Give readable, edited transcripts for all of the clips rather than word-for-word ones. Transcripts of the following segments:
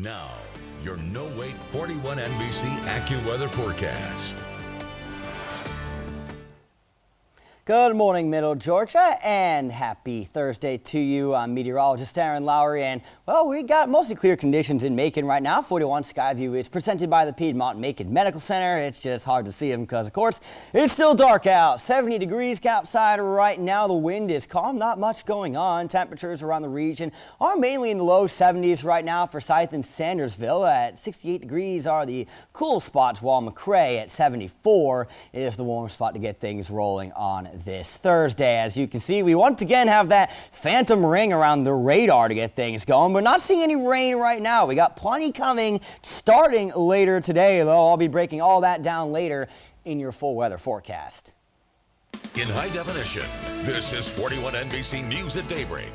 Now, your no-wait 41 NBC AccuWeather forecast. Good morning, Middle Georgia, and happy Thursday to you. I'm meteorologist Aaron Lowery, and well, we got mostly clear conditions in Macon right now. 41 Skyview is presented by the Piedmont Macon Medical Center. It's just hard to see them because, of course, it's still dark out. 70 degrees outside right now. The wind is calm, not much going on. Temperatures around the region are mainly in the low 70s right now. Forsyth and Sandersville at 68 degrees are the cool spots, while McRae at 74 is the warm spot to get things rolling on this Thursday. As you can see, we once again have that phantom ring around the radar to get things going, but not seeing any rain right now. We got plenty coming starting later today, though. I'll be breaking all that down later in your full weather forecast. In high definition, this is 41 NBC News at Daybreak.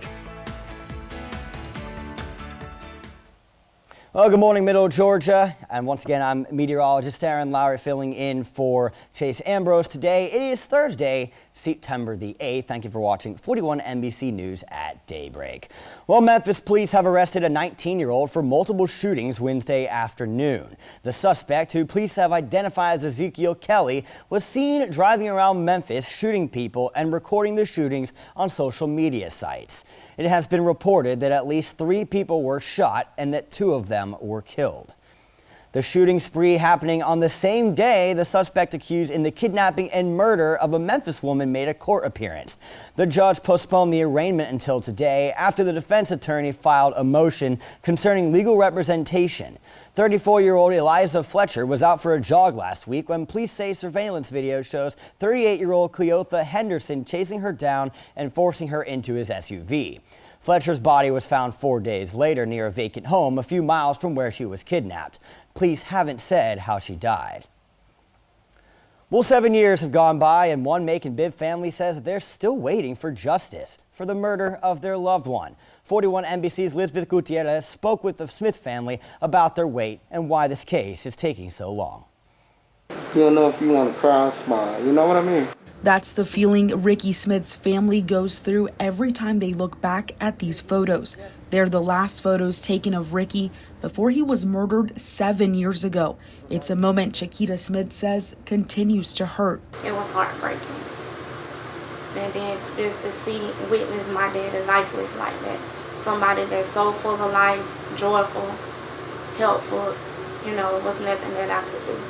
Well, good morning, Middle Georgia, and once again, I'm meteorologist Aaron Lowery filling in for Chase Ambrose today. It is Thursday, September the 8th. Thank you for watching 41 NBC News at Daybreak. Well, Memphis police have arrested a 19-year-old for multiple shootings Wednesday afternoon. The suspect, who police have identified as Ezekiel Kelly, was seen driving around Memphis shooting people and recording the shootings on social media sites. It has been reported that at least 3 people were shot and that 2 of them were killed. The shooting spree happening on the same day the suspect accused in the kidnapping and murder of a Memphis woman made a court appearance. The judge postponed the arraignment until today after the defense attorney filed a motion concerning legal representation. 34-year-old Eliza Fletcher was out for a jog last week when police say surveillance video shows 38-year-old Cleotha Henderson chasing her down and forcing her into his SUV. Fletcher's body was found 4 days later near a vacant home a few miles from where she was kidnapped. Police haven't said how she died. Well, 7 years have gone by, and one Macon Bibb family says they're still waiting for justice for the murder of their loved one. 41 NBC's Lisbeth Gutierrez spoke with the Smith family about their wait and why this case is taking so long. You don't know if you want to cry or smile, you know what I mean? That's the feeling Ricky Smith's family goes through every time they look back at these photos. They're the last photos taken of Ricky before he was murdered 7 years ago. It's a moment Chiquita Smith says continues to hurt. It was heartbreaking. And then just to see, witness my daddy lifeless like that. Somebody that's so full of life, joyful, helpful, was nothing that I could do.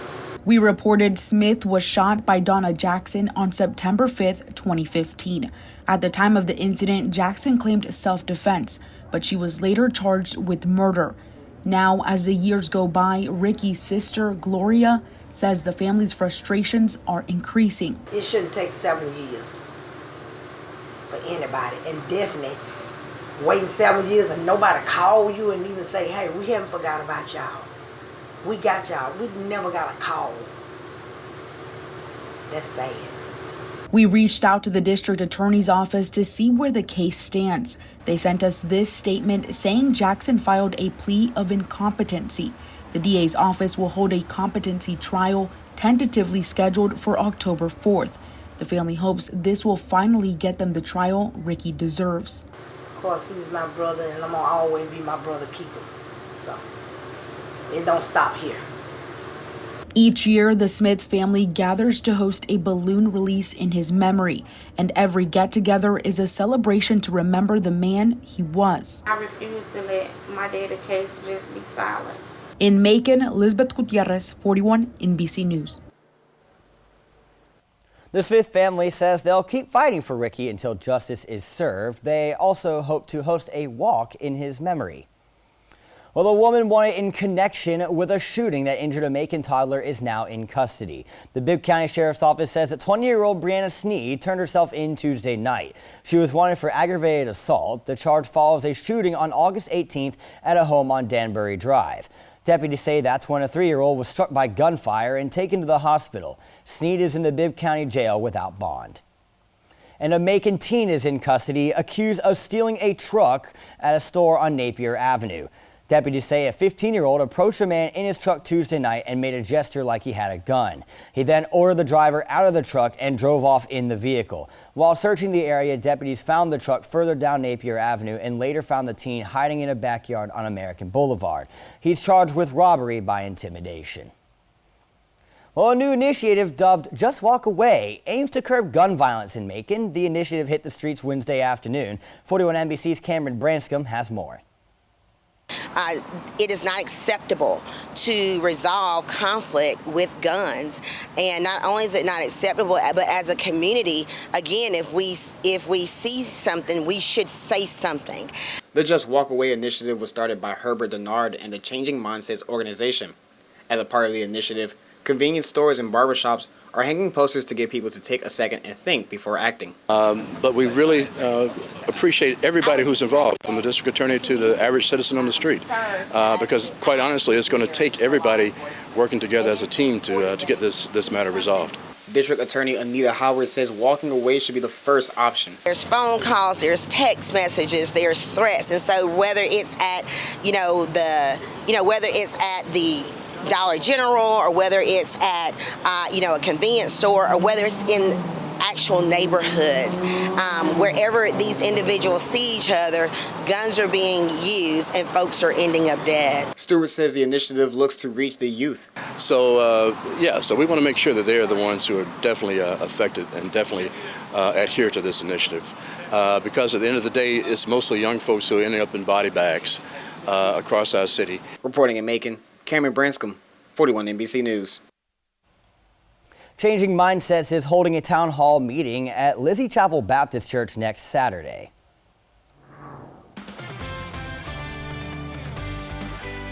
We reported Smith was shot by Donna Jackson on September 5th, 2015. At the time of the incident, Jackson claimed self-defense, but she was later charged with murder. Now, as the years go by, Ricky's sister, Gloria, says the family's frustrations are increasing. It shouldn't take 7 years for anybody, and definitely waiting 7 years and nobody call you and even say, hey, we haven't forgot about y'all. We got y'all. We never got a call. That's sad. We reached out to the district attorney's office to see where the case stands. They sent us this statement saying Jackson filed a plea of incompetency. The DA's office will hold a competency trial tentatively scheduled for October 4th. The family hopes this will finally get them the trial Ricky deserves. Of course, he's my brother, and I'm going to always be my brother keeper. So it don't stop here. Each year, the Smith family gathers to host a balloon release in his memory, and every get-together is a celebration to remember the man he was. I refuse to let my daddy's case just be silent. In Macon, Lisbeth Gutierrez, 41 NBC News. The Smith family says they'll keep fighting for Ricky until justice is served. They also hope to host a walk in his memory. Well, a woman wanted in connection with a shooting that injured a Macon toddler is now in custody. The Bibb County Sheriff's Office says that 20-year-old Brianna Sneed turned herself in Tuesday night. She was wanted for aggravated assault. The charge follows a shooting on August 18th at a home on Danbury Drive. Deputies say that's when a 3-year-old was struck by gunfire and taken to the hospital. Sneed is in the Bibb County Jail without bond. And a Macon teen is in custody, accused of stealing a truck at a store on Napier Avenue. Deputies say a 15-year-old approached a man in his truck Tuesday night and made a gesture like he had a gun. He then ordered the driver out of the truck and drove off in the vehicle. While searching the area, deputies found the truck further down Napier Avenue and later found the teen hiding in a backyard on American Boulevard. He's charged with robbery by intimidation. Well, a new initiative dubbed Just Walk Away aims to curb gun violence in Macon. The initiative hit the streets Wednesday afternoon. 41 NBC's Cameron Branscombe has more. It is not acceptable to resolve conflict with guns, and not only is it not acceptable, but as a community, again, if we see something, we should say something. The Just Walk Away initiative was started by Herbert Denard and the Changing Mindsets organization. As a part of the initiative, convenience stores and barbershops are hanging posters to get people to take a second and think before acting. But we really appreciate everybody who's involved, from the district attorney to the average citizen on the street, because quite honestly, it's going to take everybody working together as a team to get this matter resolved. District Attorney Anita Howard says walking away should be the first option. There's phone calls, there's text messages, there's threats, and so whether it's at whether it's at the Dollar General or whether it's at a convenience store or whether it's in actual neighborhoods, wherever these individuals see each other, guns are being used and folks are ending up dead. Stewart says the initiative looks to reach the youth. So so we want to make sure that they're the ones who are definitely affected and definitely adhere to this initiative, because at the end of the day, it's mostly young folks who are ending up in body bags across our city. Reporting in Macon, Cameron Branscombe, 41 NBC News. Changing Mindsets is holding a town hall meeting at Lizzie Chapel Baptist Church next Saturday.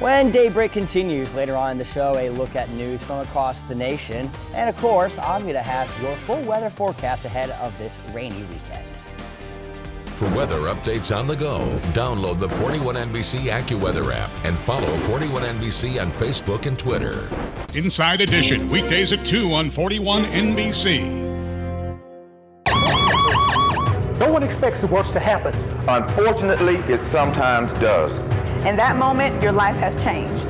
When Daybreak continues later on in the show, a look at news from across the nation. And of course, I'm going to have your full weather forecast ahead of this rainy weekend. For weather updates on the go, download the 41NBC AccuWeather app and follow 41NBC on Facebook and Twitter. Inside Edition, weekdays at 2 on 41NBC. No one expects the worst to happen. Unfortunately, it sometimes does. In that moment, your life has changed.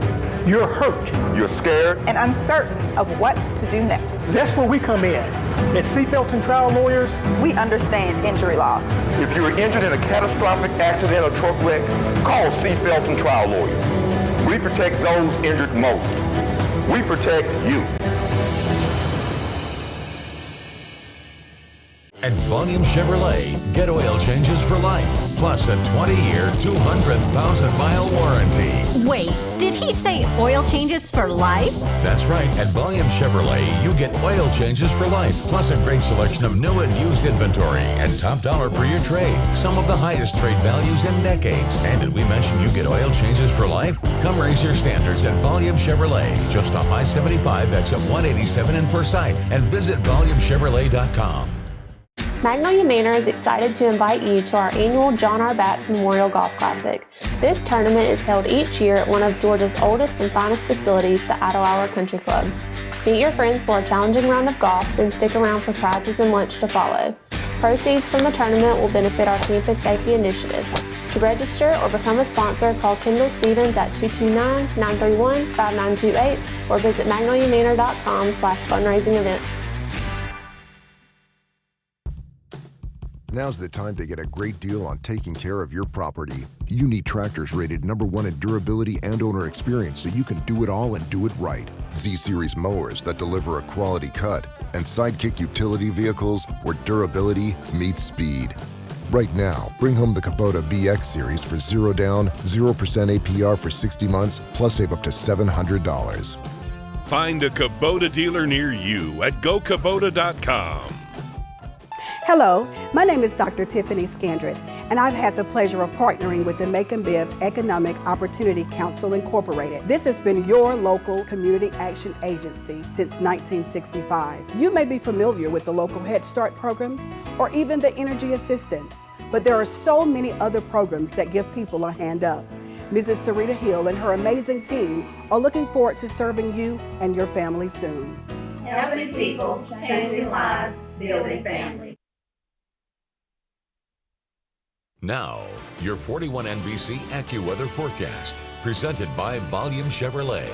You're hurt. You're scared. And uncertain of what to do next. That's where we come in. As C. Felton Trial Lawyers, we understand injury law. If you are injured in a catastrophic accident or truck wreck, call C. Felton Trial Lawyers. We protect those injured most. We protect you. At Volume Chevrolet, get oil changes for life, plus a 20-year, 200,000-mile warranty. Wait, did he say oil changes for life? That's right. At Volume Chevrolet, you get oil changes for life, plus a great selection of new and used inventory and top dollar for your trade. Some of the highest trade values in decades. And did we mention you get oil changes for life? Come raise your standards at Volume Chevrolet, just off I-75 exit 187 in Forsyth, and visit volumechevrolet.com. Magnolia Manor is excited to invite you to our annual John R. Batts Memorial Golf Classic. This tournament is held each year at one of Georgia's oldest and finest facilities, the Idlehour Country Club. Meet your friends for a challenging round of golf and stick around for prizes and lunch to follow. Proceeds from the tournament will benefit our campus safety initiative. To register or become a sponsor, call Kendall Stevens at 229-931-5928 or visit magnoliamanor.com/fundraising events. Now's the time to get a great deal on taking care of your property. You need tractors rated #1 in durability and owner experience so you can do it all and do it right. Z-Series mowers that deliver a quality cut, and Sidekick utility vehicles where durability meets speed. Right now, bring home the Kubota BX Series for 0 down, 0% APR for 60 months, plus save up to $700. Find a Kubota dealer near you at GoKubota.com. Hello, my name is Dr. Tiffany Scandrett, and I've had the pleasure of partnering with the Macon-Bibb Economic Opportunity Council Incorporated. This has been your local community action agency since 1965. You may be familiar with the local Head Start programs or even the energy assistance, but there are so many other programs that give people a hand up. Mrs. Sarita Hill and her amazing team are looking forward to serving you and your family soon. Helping people, changing lives, building families. Now, your 41 NBC AccuWeather forecast, presented by Volume Chevrolet.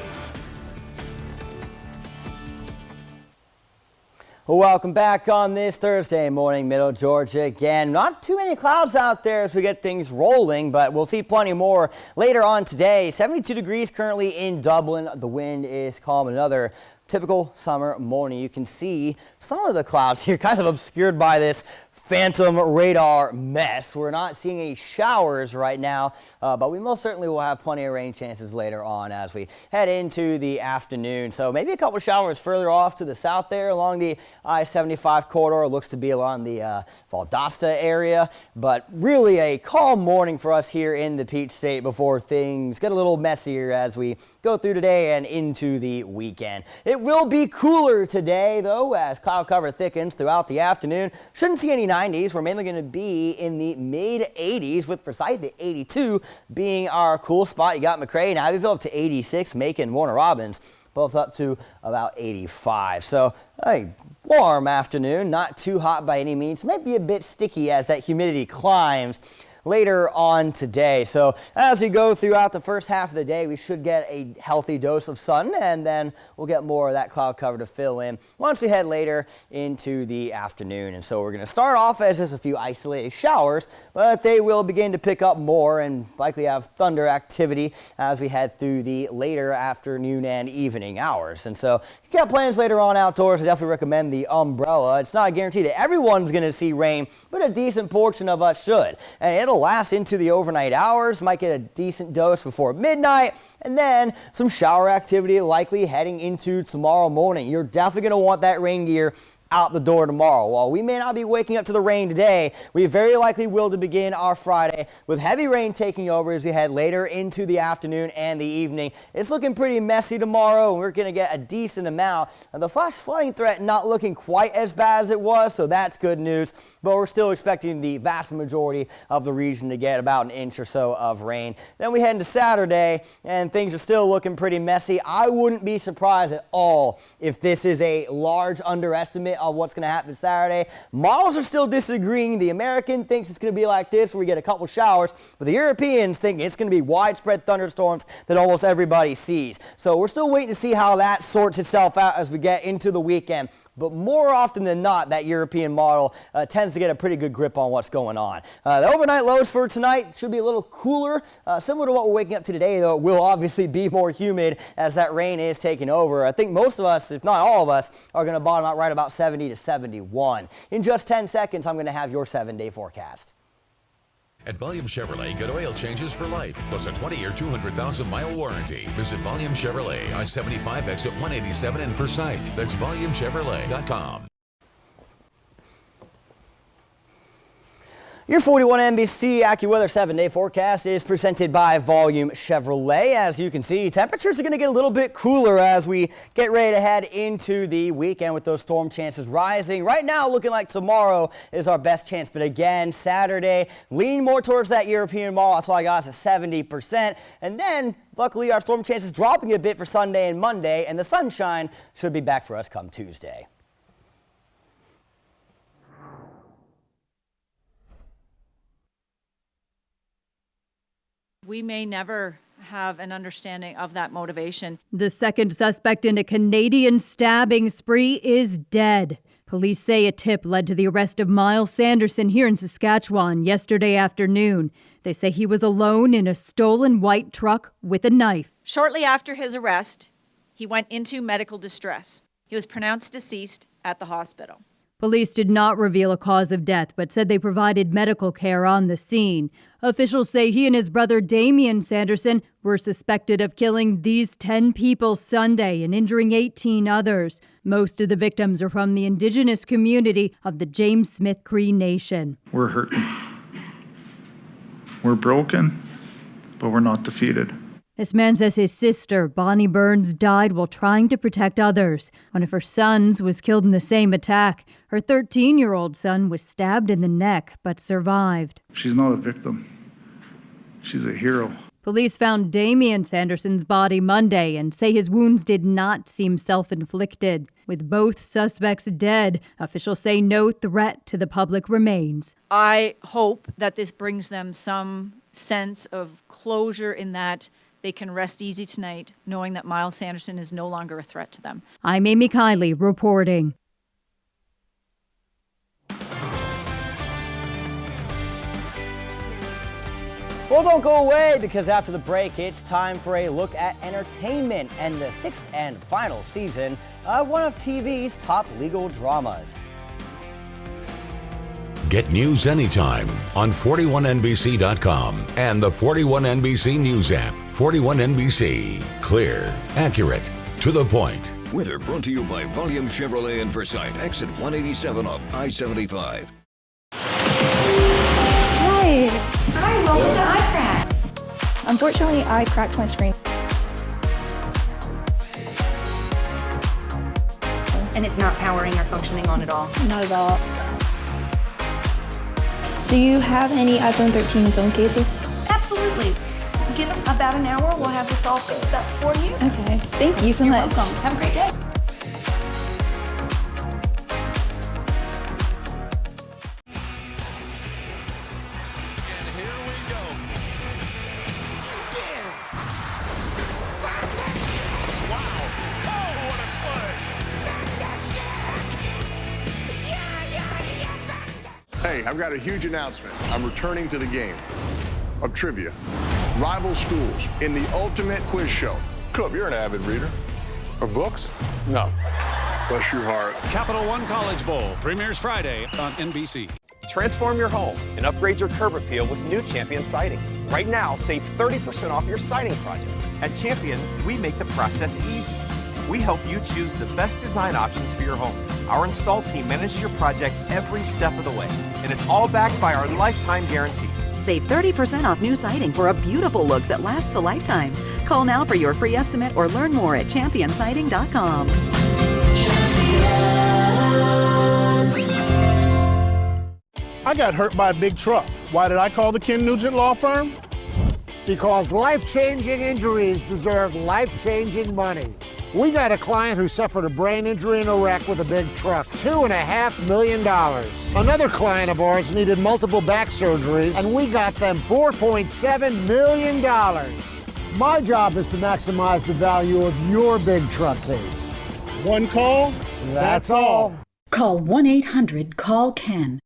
Welcome back on this Thursday morning, Middle Georgia. Again, not too many clouds out there as we get things rolling, but we'll see plenty more later on today. 72 degrees currently in Dublin. The wind is calm. Another typical summer morning. You can see some of the clouds here kind of obscured by this phantom radar mess. We're not seeing any showers right now, but we most certainly will have plenty of rain chances later on as we head into the afternoon. So maybe a couple showers further off to the south there along the I-75 corridor. It looks to be along the Valdosta area, but really a calm morning for us here in the Peach State before things get a little messier as we go through today and into the weekend. It will be cooler today, though, as cloud cover thickens throughout the afternoon. Shouldn't see any 90s. We're mainly going to be in the mid-80s, with Forsyth at 82 being our cool spot. You got McRae and Ivyville up to 86, Macon, Warner Robins both up to about 85. So a warm afternoon, not too hot by any means. Might be a bit sticky as that humidity climbs later on today. So as we go throughout the first half of the day, we should get a healthy dose of sun, and then we'll get more of that cloud cover to fill in once we head later into the afternoon. And so we're going to start off as just a few isolated showers, but they will begin to pick up more and likely have thunder activity as we head through the later afternoon and evening hours. And so if you got plans later on outdoors, I definitely recommend the umbrella. It's not a guarantee that everyone's going to see rain, but a decent portion of us should. And it'll last into the overnight hours, might get a decent dose before midnight, and then some shower activity likely heading into tomorrow morning. You're definitely going to want that rain gear out the door tomorrow. While we may not be waking up to the rain today, we very likely will to begin our Friday with heavy rain taking over as we head later into the afternoon and the evening. It's looking pretty messy tomorrow, and we're going to get a decent amount. And the flash flooding threat not looking quite as bad as it was, so that's good news. But we're still expecting the vast majority of the region to get about an inch or so of rain. Then we head into Saturday, and things are still looking pretty messy. I wouldn't be surprised at all if this is a large underestimate of what's going to happen Saturday. Models are still disagreeing. The American thinks it's going to be like this, where we get a couple showers, but the Europeans think it's going to be widespread thunderstorms that almost everybody sees. So we're still waiting to see how that sorts itself out as we get into the weekend. But more often than not, that European model tends to get a pretty good grip on what's going on. The overnight lows for tonight should be a little cooler, similar to what we're waking up to today, though it will obviously be more humid as that rain is taking over. I think most of us, if not all of us, are going to bottom out right about 70 to 71. In just 10 seconds, I'm going to have your 7-day forecast. At Volume Chevrolet, get oil changes for life, plus a 20-year, 200,000-mile warranty. Visit Volume Chevrolet, I-75 exit 187 in Forsyth. That's volumechevrolet.com. Your 41 NBC AccuWeather 7-day forecast is presented by Volume Chevrolet. As you can see, temperatures are going to get a little bit cooler as we get ready to head into the weekend with those storm chances rising. Right now, looking like tomorrow is our best chance, but again, Saturday, lean more towards that European model. That's why I got us at 70%. And then, luckily, our storm chances dropping a bit for Sunday and Monday, and the sunshine should be back for us come Tuesday. We may never have an understanding of that motivation. The second suspect in a Canadian stabbing spree is dead. Police say a tip led to the arrest of Miles Sanderson here in Saskatchewan yesterday afternoon. They say he was alone in a stolen white truck with a knife. Shortly after his arrest, he went into medical distress. He was pronounced deceased at the hospital. Police did not reveal a cause of death, but said they provided medical care on the scene. Officials say he and his brother Damian Sanderson were suspected of killing these 10 people Sunday and injuring 18 others. Most of the victims are from the indigenous community of the James Smith Cree Nation. We're hurting. We're broken, but we're not defeated. This man says his sister, Bonnie Burns, died while trying to protect others. One of her sons was killed in the same attack. Her 13-year-old son was stabbed in the neck but survived. She's not a victim. She's a hero. Police found Damian Sanderson's body Monday and say his wounds did not seem self-inflicted. With both suspects dead, officials say no threat to the public remains. I hope that this brings them some sense of closure in that they can rest easy tonight, knowing that Miles Sanderson is no longer a threat to them. I'm Amy Kiley reporting. Well, don't go away, because after the break, it's time for a look at entertainment and the sixth and final season of one of TV's top legal dramas. Get news anytime on 41NBC.com and the 41NBC News app. 41NBC. Clear, accurate, to the point. Weather brought to you by Volume Chevrolet in Forsyth, exit 187 off I-75. Hi. Hi, welcome to iCrack. Unfortunately, I cracked my screen. And it's not powering or functioning on at all? Not at all. Do you have any iPhone 13 phone cases? Absolutely. Give us about an hour. We'll have this all fixed up for you. Okay. Thank you so much. Welcome. Have a great day. Hey, I've got a huge announcement. I'm returning to the game of trivia. Rival schools in the ultimate quiz show. Coop, you're an avid reader. Of books? No. Bless your heart. Capital One College Bowl premieres Friday on NBC. Transform your home and upgrade your curb appeal with new Champion Siding. Right now, save 30% off your siding project. At Champion, we make the process easy. We help you choose the best design options for your home. Our install team manages your project every step of the way, and it's all backed by our lifetime guarantee. Save 30% off new siding for a beautiful look that lasts a lifetime. Call now for your free estimate or learn more at championsiding.com. I got hurt by a big truck. Why did I call the Ken Nugent Law Firm? Because life-changing injuries deserve life-changing money. We got a client who suffered a brain injury in a wreck with a big truck, $2.5 million. Another client of ours needed multiple back surgeries, and we got them $4.7 million. My job is to maximize the value of your big truck case. One call, that's all. Call 1-800-CALL-KEN.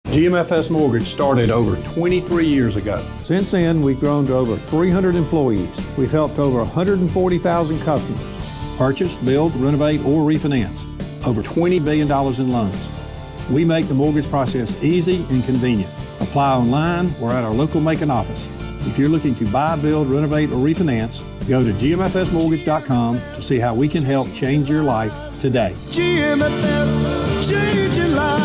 GMFS Mortgage started over 23 years ago. Since then, we've grown to over 300 employees. We've helped over 140,000 customers purchase, build, renovate, or refinance. Over $20 billion in loans. We make the mortgage process easy and convenient. Apply online or at our local Macon office. If you're looking to buy, build, renovate, or refinance, go to gmfsmortgage.com to see how we can help change your life today. GMFS, change your lives.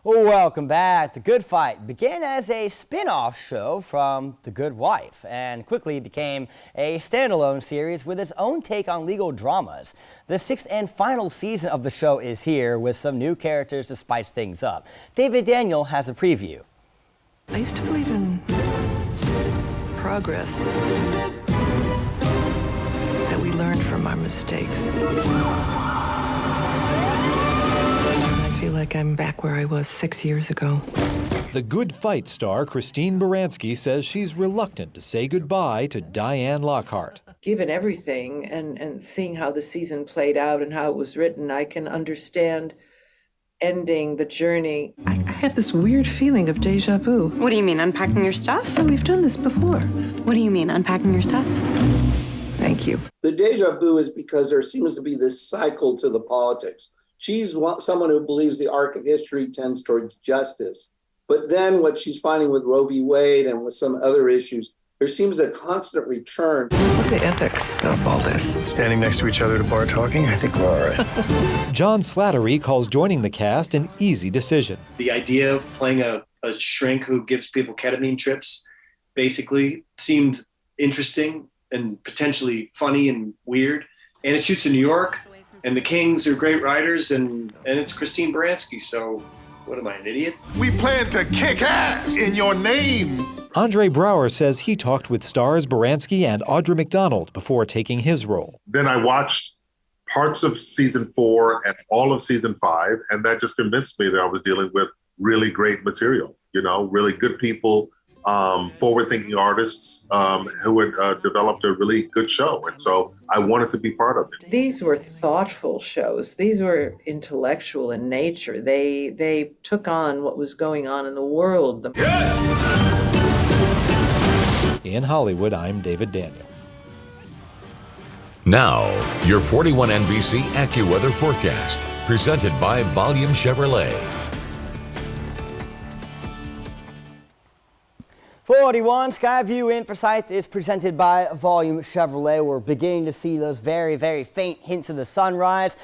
Welcome back. The Good Fight began as a spin-off show from The Good Wife and quickly became a standalone series with its own take on legal dramas. The sixth and final season of the show is here with some new characters to spice things up. David Daniel has a preview. I used to believe in progress, that we learned from our mistakes. I feel like I'm back where I was 6 years ago. The Good Fight star Christine Baranski says she's reluctant to say goodbye to Diane Lockhart. Given everything and seeing how the season played out and how it was written, I can understand ending the journey. I have this weird feeling of deja vu. What do you mean, unpacking your stuff? Oh, we've done this before. What do you mean, unpacking your stuff? Thank you. The deja vu is because there seems to be this cycle to the politics. She's someone who believes the arc of history tends towards justice. But then what she's finding with Roe v. Wade and with some other issues, there seems a constant return. What are the ethics of all this? Standing next to each other at a bar talking, I think we're all right. John Slattery calls joining the cast an easy decision. The idea of playing a shrink who gives people ketamine trips basically seemed interesting and potentially funny and weird. And it shoots in New York. And the Kings are great writers, and it's Christine Baranski, so what am I, an idiot? We plan to kick ass in your name. Andre Braugher says he talked with stars Baranski and Audra McDonald before taking his role. Then I watched parts of season 4 and all of season 5, and that just convinced me that I was dealing with really great material, really good people, forward-thinking artists who had developed a really good show. And so I wanted to be part of it. These were thoughtful shows. These were intellectual in nature. They took on what was going on in the world. In Hollywood, I'm David Daniel. Now, your 41 NBC AccuWeather forecast, presented by Volume Chevrolet. 41 Skyview in Forsyth is presented by Volume Chevrolet. We're beginning to see those very, very faint hints of the sunrise.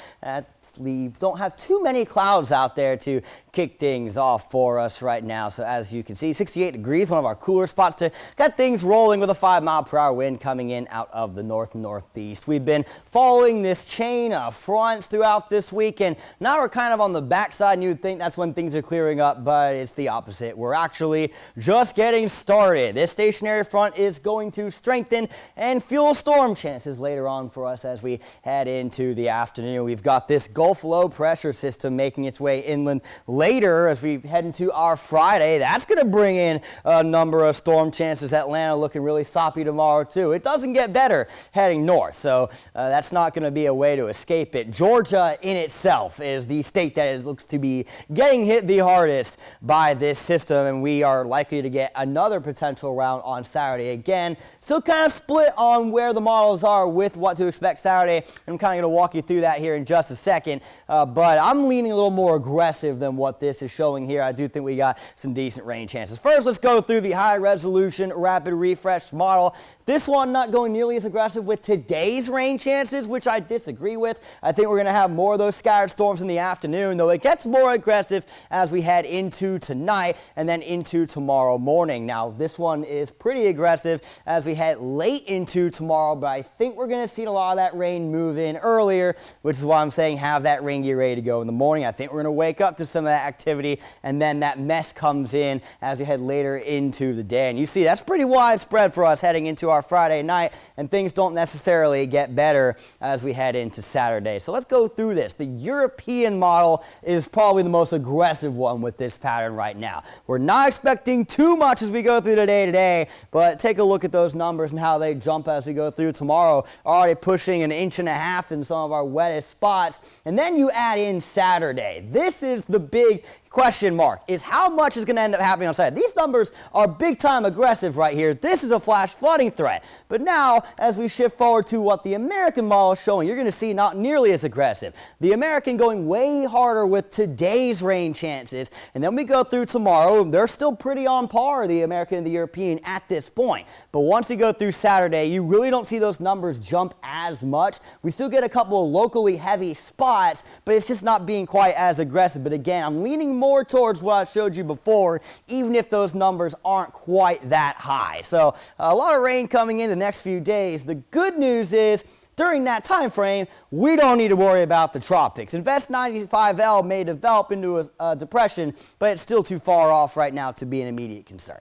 We don't have too many clouds out there to kick things off for us right now. So as you can see, 68 degrees, one of our cooler spots to get things rolling with a 5-mile-per-hour wind coming in out of the north-northeast. We've been following this chain of fronts throughout this week, and now we're kind of on the backside, and you would think that's when things are clearing up, but it's the opposite. We're actually just getting started. This stationary front is going to strengthen and fuel storm chances later on for us as we head into the afternoon. We've got this Gulf low pressure system making its way inland later as we head into our Friday. That's going to bring in a number of storm chances. Atlanta looking really soppy tomorrow too. It doesn't get better heading north, so that's not going to be a way to escape it. Georgia in itself is the state that looks to be getting hit the hardest by this system, and we are likely to get another potential round on Saturday again. Still kind of split on where the models are with what to expect Saturday. I'm kind of going to walk you through that here in just a second. But I'm leaning a little more aggressive than what this is showing here. I do think we got some decent rain chances. First, let's go through the high resolution rapid refresh model. This one not going nearly as aggressive with today's rain chances, which I disagree with. I think we're going to have more of those scattered storms in the afternoon, though it gets more aggressive as we head into tonight and then into tomorrow morning. Now, this one is pretty aggressive as we head late into tomorrow, but I think we're going to see a lot of that rain move in earlier, which is why I'm saying have that rain gear ready to go in the morning. I think we're going to wake up to some of that activity, and then that mess comes in as we head later into the day. And you see, that's pretty widespread for us heading into our Friday night, and things don't necessarily get better as we head into Saturday. So let's go through this. The European model is probably the most aggressive one with this pattern right now. We're not expecting too much as we go through the day today, but take a look at those numbers and how they jump as we go through tomorrow. Already pushing 1.5 inches in some of our wettest spots. And then you add in Saturday. This is the big question mark, is how much is going to end up happening on Saturday. These numbers are big time aggressive right here. This is a flash flooding threat. But now, as we shift forward to what the American model is showing, you're going to see not nearly as aggressive. The American going way harder with today's rain chances. And then we go through tomorrow. They're still pretty on par, the American and the European, at this point. But once you go through Saturday, you really don't see those numbers jump as much. We still get a couple of locally heavy spots, but it's just not being quite as aggressive. But again, I'm leaning more towards what I showed you before, even if those numbers aren't quite that high. So a lot of rain coming in the next few days. The good news is, during that time frame, we don't need to worry about the tropics. Invest 95L may develop into a depression, but it's still too far off right now to be an immediate concern.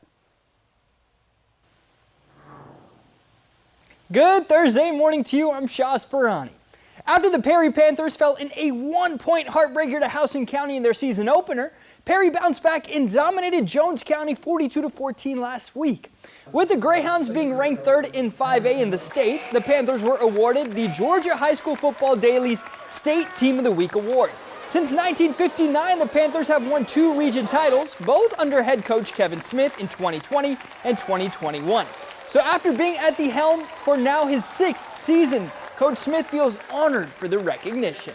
Good Thursday morning to you. I'm Shah Sperani. After the Perry Panthers fell in a 1-point heartbreaker to Houston County in their season opener, Perry bounced back and dominated Jones County 42-14 last week. With the Greyhounds being ranked 3rd in 5A in the state, the Panthers were awarded the Georgia High School Football Daily's State Team of the Week award. Since 1959, the Panthers have won 2 region titles, both under head coach Kevin Smith in 2020 and 2021. So after being at the helm for now his 6th season, Coach Smith feels honored for the recognition.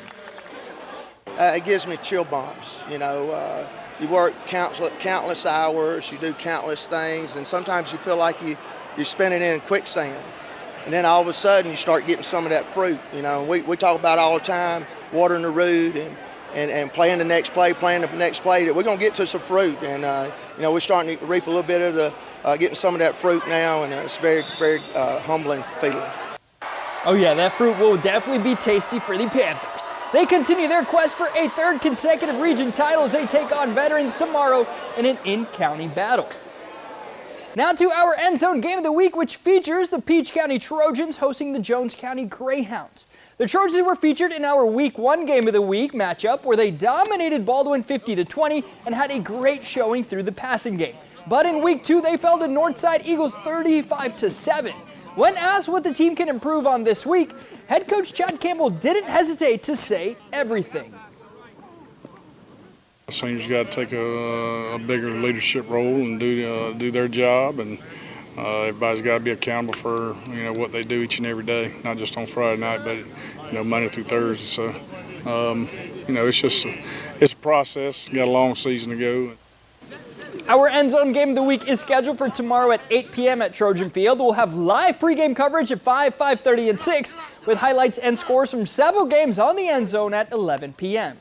It gives me chill bumps. You work countless hours, you do countless things, and sometimes you feel like you're spinning in quicksand. And then all of a sudden you start getting some of that fruit. We talk about all the time, watering the root and playing the next play, that we're going to get to some fruit. And, we're starting to reap a little bit of getting some of that fruit now, and it's very, very humbling feeling. Oh yeah, that fruit will definitely be tasty for the Panthers. They continue their quest for a third consecutive region title as they take on Veterans tomorrow in an in-county battle. Now to our end zone game of the week, which features the Peach County Trojans hosting the Jones County Greyhounds. The Trojans were featured in our Week 1 game of the week matchup where they dominated Baldwin 50-20 and had a great showing through the passing game. But in Week 2, they fell to Northside Eagles 35-7. When asked what the team can improve on this week, head coach Chad Campbell didn't hesitate to say everything. The seniors got to take a bigger leadership role and do their job, and everybody's got to be accountable for what they do each and every day, not just on Friday night, but Monday through Thursday. So it's a process. Got a long season to go. Our end zone game of the week is scheduled for tomorrow at 8 p.m. at Trojan Field. We'll have live pregame coverage at 5, 5:30, and 6 with highlights and scores from several games on the end zone at 11 p.m.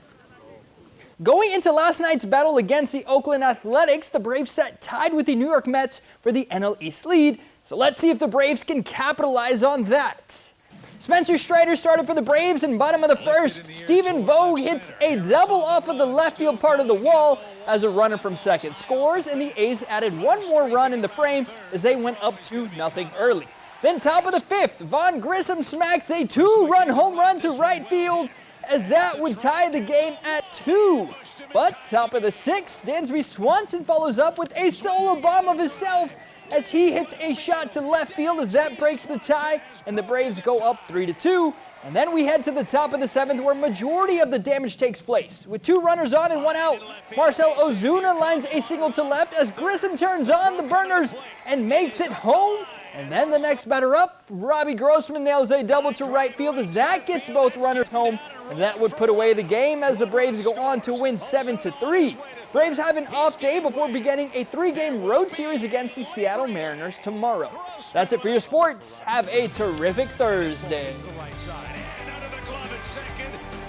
Going into last night's battle against the Oakland Athletics, the Braves sat tied with the New York Mets for the NL East lead. So let's see if the Braves can capitalize on that. Spencer Strider started for the Braves in bottom of the first. Stephen Vogt hits a double off of the left field part of the wall as a runner from second scores, and the A's added one more run in the frame as they went up 2-0 early. Then top of the fifth, Vaughn Grissom smacks a two-run home run to right field as that would tie the game at 2. But top of the sixth, Dansby Swanson follows up with a solo bomb of himself as he hits a shot to left field as that breaks the tie and the Braves go up 3-2. And then we head to the top of the seventh where majority of the damage takes place. With 2 runners on and 1 out, Marcel Ozuna lines a single to left as Grissom turns on the burners and makes it home. And then the next batter up, Robbie Grossman nails a double to right field as that gets both runners home. And that would put away the game as the Braves go on to win 7-3. Braves have an off day before beginning a 3-game road series against the Seattle Mariners tomorrow. That's it for your sports. Have a terrific Thursday.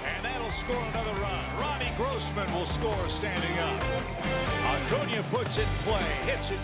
And that'll score another run. Robbie Grossman will score standing up. Acuna puts it in play, hits it.